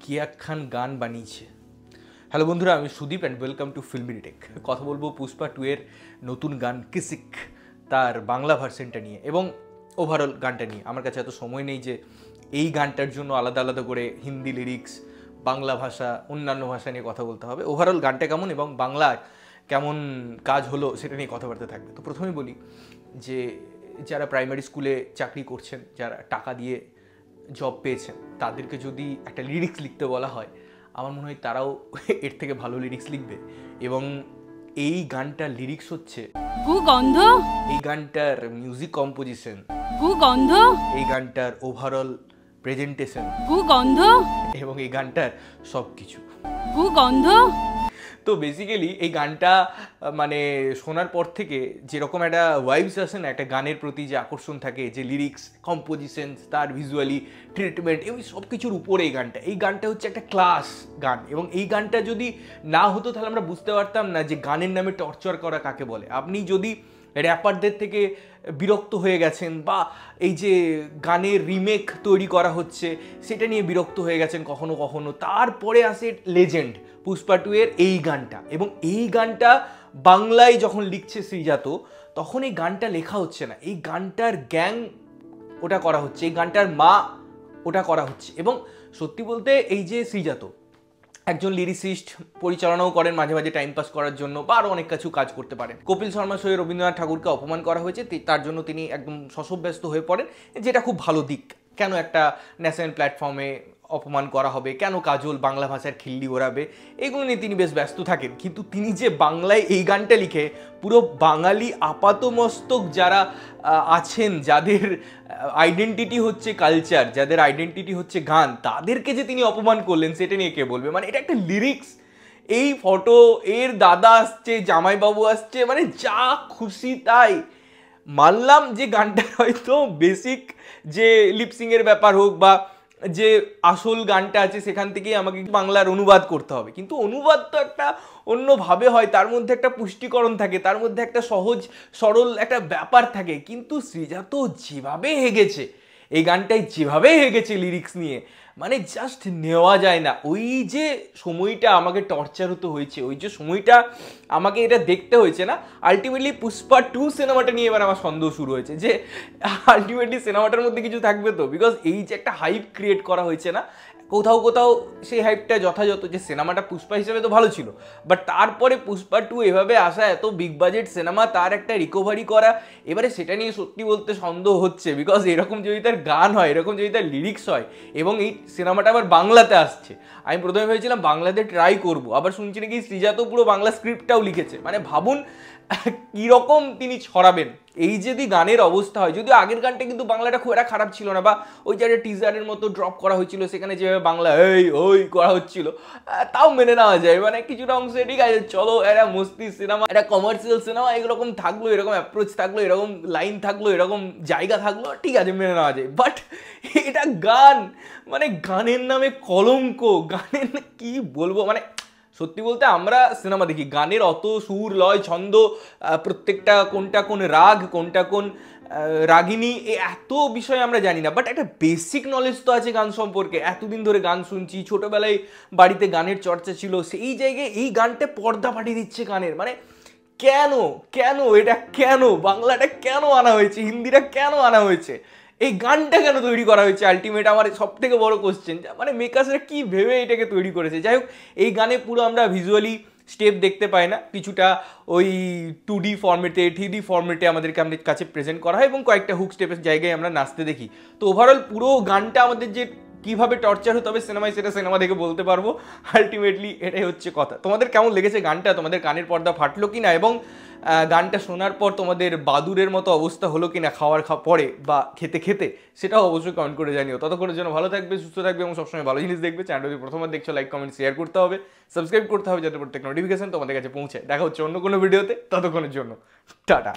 কি একখান গান বানিয়েছে। হ্যালো বন্ধুরা, আমি সুদীপ অ্যান্ড ওয়েলকাম টু ফিল্মিটেক। কথা বলবো পুষ্পা 2 এর নতুন গান কিসিক, তার বাংলা ভার্সনটা নিয়ে এবং ওভারঅল গানটা নিয়ে। আমার কাছে এত সময় নেই যে এই গানটার জন্য আলাদা আলাদা করে হিন্দি লিরিক্স, বাংলা ভাষা, অন্যান্য ভাষা নিয়ে কথা বলতে হবে। ওভারঅল গানটা কেমন এবং বাংলায় কেমন কাজ হলো সেটা নিয়ে কথাবার্তা থাকবে। তো প্রথমেই বলি যে যারা প্রাইমারি স্কুলে চাকরি করছেন, যারা টাকা দিয়ে জব পেয়েছেন, তাদেরকে যদি একটা লিরিক্স লিখতে বলা হয়, আমার মনে হয় তারাও এর থেকে ভালো লিরিক্স লিখবে। এবং এই গানটার লিরিক্স হচ্ছে গন্ধ, এই গানটার মিউজিক কম্পোজিশন, গন্ধ, এই গানটার ওভারঅল প্রেজেন্টেশন গন্ধ এবং এই গানটার সব কিছু। গন্ধ। তো বেসিক্যালি এই গানটা মানে শোনার পর থেকে যেরকম একটা ভাইবস আসে না, একটা গানের প্রতি যে আকর্ষণ থাকে, যে লিরিক্স, কম্পোজিশন, তার ভিজুয়ালি ট্রিটমেন্ট, এবং সব কিছুর উপরে এই গানটা হচ্ছে একটা ক্লাস গান। এবং এই গানটা যদি না হতো তাহলে আমরা বুঝতে পারতাম না যে গানের নামে টর্চার করা কাকে বলে। আপনি যদি র্যাপারদের থেকে বিরক্ত হয়ে গেছেন বা এই যে গানের রিমেক তৈরি করা হচ্ছে সেটা নিয়ে বিরক্ত হয়ে গেছেন কখনো কখনো, তারপরে আসে লেজেন্ড পুষ্পা 2 এর এই গানটা। এবং এই গানটা বাংলায় যখন লিখছে শ্রীজাত, তখন এই গানটা লেখা হচ্ছে না, এই গানটার গ্যাং ওটা করা হচ্ছে, এই গানটার মা ওটা করা হচ্ছে। এবং সত্যি বলতে এই যে শ্রীজাত একজন লিরিসিস্ট, পরিচালনাও করেন মাঝে মাঝে টাইম পাস করার জন্য, বা আরও অনেক কিছু কাজ করতে পারেন। কপিল শর্মা শোয়ে রবীন্দ্রনাথ ঠাকুরকে অপমান করা হয়েছে, তার জন্য তিনি একদম শশব্যস্ত হয়ে পড়েন, যেটা খুব ভালো দিক। কেন একটা ন্যাশনাল প্ল্যাটফর্মে অপমান করা হবে, কেন কাজল বাংলা ভাষার খিল্লি ওড়াবে, এগুলো নিয়ে তিনি বেশ ব্যস্ত থাকেন। কিন্তু তিনি যে বাংলায় এই গানটা লিখে পুরো বাঙালি আপাতমস্তক যারা আছেন, যাদের আইডেন্টিটি হচ্ছে কালচার, যাদের আইডেন্টিটি হচ্ছে গান, তাদেরকে যে তিনি অপমান করলেন সেটা নিয়ে কে বলবে। মানে এটা একটা লিরিক্স, এই ফটো, এর দাদা আসছে, জামাইবাবু আসছে, মানে যা খুশি তাই। মানলাম যে গানটার হয়তো বেসিক যে লিপসিংয়ের ব্যাপার হোক বা যে আসল গানটা আছে সেখান থেকেই আমাকে বাংলার অনুবাদ করতে হবে, কিন্তু অনুবাদ তো একটা অন্যভাবে হয়, তার মধ্যে একটা পুষ্টিকরণ থাকে, তার মধ্যে একটা সহজ সরল একটা ব্যাপার থাকে। কিন্তু শ্রীজাত যেভাবে হেগেছে এই গানটায়, যেভাবে হেগেছে লিরিক্স নিয়ে, মানে জাস্ট নেওয়া যায় না। ওই যে সময়টা আমাকে টর্চার হতে হয়েছে, ওই যে সময়টা আমাকে এটা দেখতে হয়েছে না, আলটিমেটলি পুষ্পা 2 সিনেমাটা নিয়ে এবার আমার সন্দেহ শুরু হয়েছে যে আলটিমেটলি সিনেমাটার মধ্যে কিছু থাকবে তো। বিকজ এই যে একটা হাইপ ক্রিয়েট করা হয়েছে না, কোথাও কোথাও সেই হাইপটা যথাযথ, যে সিনেমাটা পুষ্পা হিসেবে তো ভালো ছিল, বাট তারপরে পুষ্পা 2 এভাবে আসা, এত বিগ বাজেট সিনেমা, তার একটা রিকভারি করা, এবারে সেটা নিয়ে সত্যি বলতে সন্দেহ হচ্ছে। বিকজ এরকম যদি তার গান হয়, এরকম যদি তার লিরিক্স হয়, এবং এই সিনেমাটা আবার বাংলাতে আসছে, আমি প্রথমে ভেবেছিলাম বাংলাতে ট্রাই করবো, আবার শুনছি নাকি শ্রীজাত পুরো বাংলা স্ক্রিপ্টটাও লিখেছে। মানে ভাবুন কীরকম তিনি ছড়াবেন। এই যদি গানের অবস্থা হয়, যদিও আগের গানটা কিন্তু বাংলাটা খুব একটা খারাপ ছিল না, বা ওই যে একটা টিজারের মতো ড্রপ করা হয়েছিল, সেখানে যেভাবে বাংলা এই ওই করা হচ্ছিল, তাও মেনে নেওয়া যায়। মানে কিছুটা অংশে ঠিক আছে, চলো একটা মস্তি সিনেমা, একটা কমার্শিয়াল সিনেমা, এরকম থাকলো, এরকম অ্যাপ্রোচ থাকলো, এরকম লাইন থাকলো, এরকম জায়গা থাকলো, ঠিক আছে, মেনে নেওয়া যায়। বাট এটা গান, মানে গানের নামে কলঙ্ক, গানের কি বলবো। মানে সত্যি বলতে আমরা সিনেমা দেখি, গানের অত সুর, লয়, ছন্দ, প্রত্যেকটা কোনটা কোন রাগ, কোনটা কোন রাগিনী, এত বিষয় আমরা জানি না। বাট একটা বেসিক নলেজ তো আছে গান সম্পর্কে। এতদিন ধরে গান শুনছি, ছোটোবেলায় বাড়িতে গানের চর্চা ছিল, সেই জায়গায় এই গানটা পর্দা পাঠিয়ে দিচ্ছে গানের। মানে কেন কেন এটা কেন বাংলাটা কেন আনা হয়েছে, হিন্দিটা কেন আনা হয়েছে, এই গানটা কেন তৈরি করা হয়েছে, আলটিমেট আমার সব থেকে বড় কোশ্চেন। মানে মেকার্সরা কি ভেবে এটাকে তৈরি করেছে। যাই হোক, এই গানে পুরো আমরা ভিজুয়ালি স্টেপ দেখতে পাই না, কিছুটা ওই 2D ফর্মেটে, 3D ফর্মেটে আমাদেরকে আমাদের কাছে প্রেজেন্ট করা হয়, এবং কয়েকটা হুক স্টেপের জায়গায় আমরা নাচতে দেখি। তো ওভারঅল পুরো গানটা আমাদের যে কীভাবে টর্চার হতে হবে সিনেমায়, সেটা সিনেমা দেখে বলতে পারবো। আলটিমেটলি এটাই হচ্ছে কথা। তোমাদের কেমন লেগেছে গানটা? তোমাদের কানের পর্দা ফাটলো কিনা, এবং গানটা শোনার পর তোমাদের বাদুরের মতো অবস্থা হলো কিনা খাওয়ার পরে বা খেতে খেতে, সেটাও অবশ্যই কমেন্ট করে জানিও। ততক্ষণের জন্য ভালো থাকবে, সুস্থ থাকবে এবং সবসময় ভালো জিনিস দেখবে। চ্যানেল যদি প্রথমবার দেখছো, লাইক, কমেন্ট, শেয়ার করতে হবে, সাবস্ক্রাইব করতে হবে, যাতে প্রত্যেক নোটিফিকেশন তোমাদের কাছে পৌঁছে। দেখা হচ্ছে অন্য কোনো ভিডিওতে, ততক্ষণের জন্য টাটা।